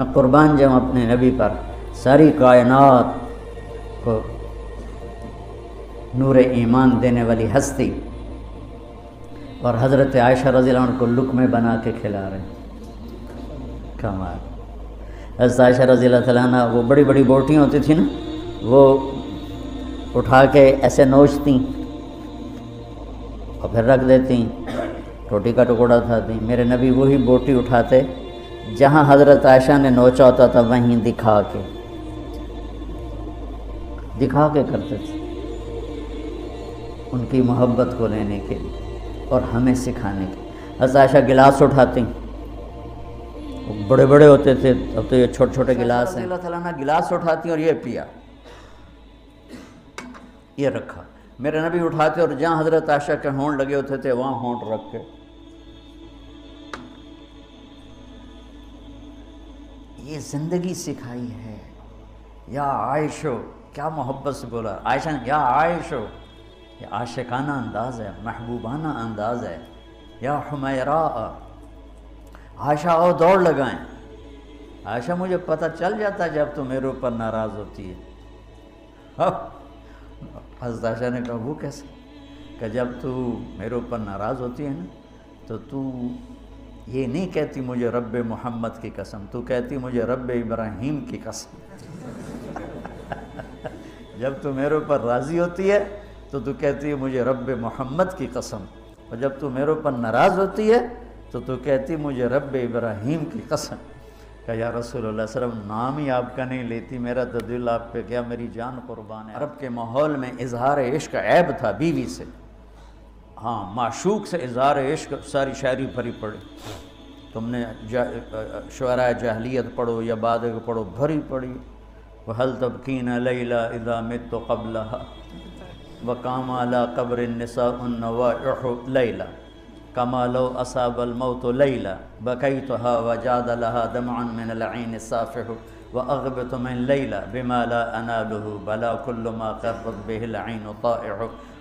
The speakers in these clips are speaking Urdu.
میں قربان جاؤں اپنے نبی پر، ساری کائنات کو نور ایمان دینے والی ہستی، اور حضرت عائشہ رضی اللہ عنہ کو لقمے بنا کے کھلا رہے ہیں۔ کمال۔ حضرت عائشہ رضی اللہ تعالیٰ عنہ وہ بڑی بڑی بوٹیاں ہوتی تھیں نا، وہ اٹھا کے ایسے نوچتیں اور پھر رکھ دیتی، روٹی کا ٹکڑا اٹھاتی۔ میرے نبی وہی بوٹی اٹھاتے جہاں حضرت عائشہ نے نوچا ہوتا تھا، وہیں دکھا کے کرتے تھے، ان کی محبت کو لینے کے لیے اور ہمیں سکھانے کے لیے۔ حضرت عائشہ گلاس اٹھاتی، وہ بڑے بڑے ہوتے تھے، اب تو یہ چھوٹے چھوٹے گلاس ہیں۔ اللہ تعالیٰ نے گلاس اٹھاتی اور یہ پیا، یہ رکھا۔ میرے نبی اٹھاتے اور جہاں حضرت عائشہ کے ہونٹ لگے ہوتے تھے وہاں ہونٹ رکھ کے، یہ زندگی سکھائی ہے۔ یا عائشو، کیا محبت سے بولا عائشہ نے، یا عائشو، یہ عاشقانہ انداز ہے، محبوبانہ انداز ہے۔ یا حمیراء، عائشہ آؤ دوڑ لگائیں۔ عائشہ مجھے پتہ چل جاتا ہے جب تو میرے اوپر ناراض ہوتی ہے۔ حضرت عائشہ نے کہا وہ کیسے؟ کہ جب تو میرے اوپر ناراض ہوتی ہے نا تو یہ نہیں کہتی مجھے رب محمد کی قسم، تو کہتی مجھے رب ابراہیم کی قسم۔ جب تو میرے اوپر راضی ہوتی ہے تو کہتی ہے مجھے رب محمد کی قسم، اور جب تو میرے اوپر ناراض ہوتی ہے تو کہتی مجھے رب ابراہیم کی قسم۔ کہ یا رسول اللہ صلی اللہ علیہ وسلم نام ہی آپ کا نہیں لیتی، میرا تو دل آپ پہ کیا، میری جان قربان ہے۔ عرب کے ماحول میں اظہار عشق عیب تھا بیوی سے، ہاں معشوق سے اظہار عشق، ساری شاعری بھری پڑی، تم نے شعراء جاہلیت پڑھو یا بعد پڑھو، بھری پڑی۔ وَهَلْ تَبْكِينَ لَيْلَا إِذَا مِتُّ قَبْلَهَا وَقَامَ عَلَىٰ قَبْرِ النِّسَاءُ النَّوَائِحُ لَيْلًا كَمَا لَوْ أَصَابَ الْمَوْتُ لَيْلًا بَكَيْتُهَا وَجَادَ لَهَا دَمْعٌ مِّنَ الْعَيْنِ السَّافِحُ وَأَغْبِطُ مِنْ لَيْلًا بِمَا لَا أَنَالُهُ بَلَا كُلُّ مَا قَرَّتْ بِهِ الْعَيْنُ طَائِعُ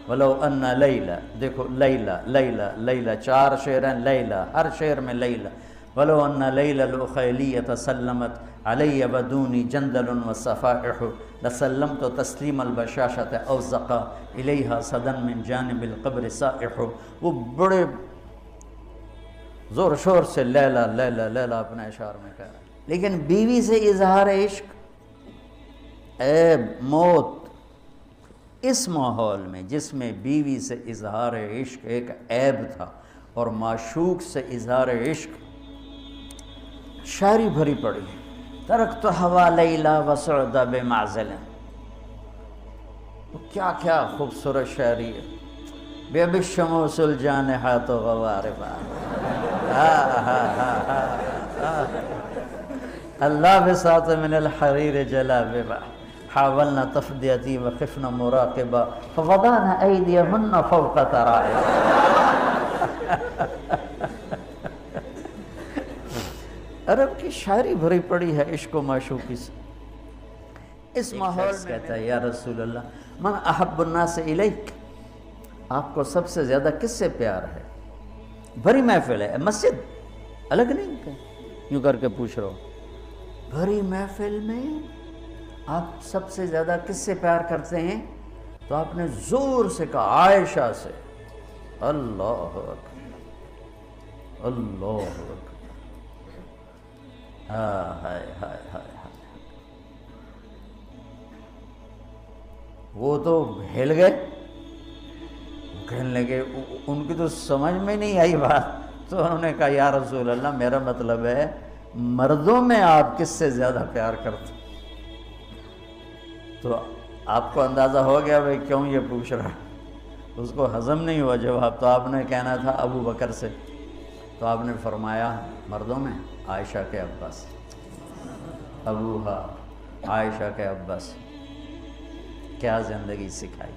وَلَوْ أَنَّ لَيْلًا، دیکھو لیلہ چار شعر ہیں، لیلہ ہر شعر میں لیلہ، وَلَوْ أَنَّ لَيْلَ الْأُخَيْلِيَّةَ سَلَّمَتْ عَلَيَّ بَدُونِ جَنْدَلٌ وَصَفَائِحُ لَسَلَّمْتُ تَسْلِيمَ الْبَشَاشَةِ أَوْ زَقَى إِلَيْهَا صَدًا مِّن جَانِبِ الْقَبْرِ سَائِحُ۔ وہ بڑے زور شور سے لیلہ لیلہ لیلہ اپنے اشعار میں کہہ رہا ہے، لیکن بیوی سے اظہار عشق عیب، موت۔ اس ماحول میں جس میں بیوی سے اظہار عشق ایک عیب تھا اور معشوق سے اظہار عشق شاعری بھری پڑی، ترکت ہوا لیلا وسعد بمعزل، کیا کیا خوبصورت شاعری ہے۔ بے بالشموس الجانحات غواربا، اللہ بساط من الحریر جلاببا، حاولنا تفدیتی وخفنا مراقبا فوضعنا ایدیہن فوق ترائب۔ عرب کی شاعری بھری پڑی ہے عشق و معشوقی سے۔ اس ماحول میں کہتا ہے یا رسول اللہ من احب الناس الیک، آپ کو سب سے زیادہ کس سے پیار ہے؟ بھری محفل ہے، مسجد الگ نہیں یوں کر کے پوچھ رہا ہوں، بھری محفل میں آپ سب سے زیادہ کس سے پیار کرتے ہیں؟ تو آپ نے زور سے کہا عائشہ سے۔ اللہ اکبر، اللہ اکبر، ہائے ہائے ہائے۔ وہ تو ہل گئے، کہنے لگے، ان کی تو سمجھ میں نہیں آئی بات، تو انہوں نے کہا یا رسول اللہ میرا مطلب ہے مردوں میں آپ کس سے زیادہ پیار کرتے؟ تو آپ کو اندازہ ہو گیا بھائی کیوں یہ پوچھ رہا ہے، اس کو ہضم نہیں ہوا جواب، تو آپ نے کہنا تھا ابو بکر سے، تو آپ نے فرمایا مردوں میں عائشہ کے ابا سے، ابوہا عائشہ کے ابا سے۔ کیا زندگی سکھائی۔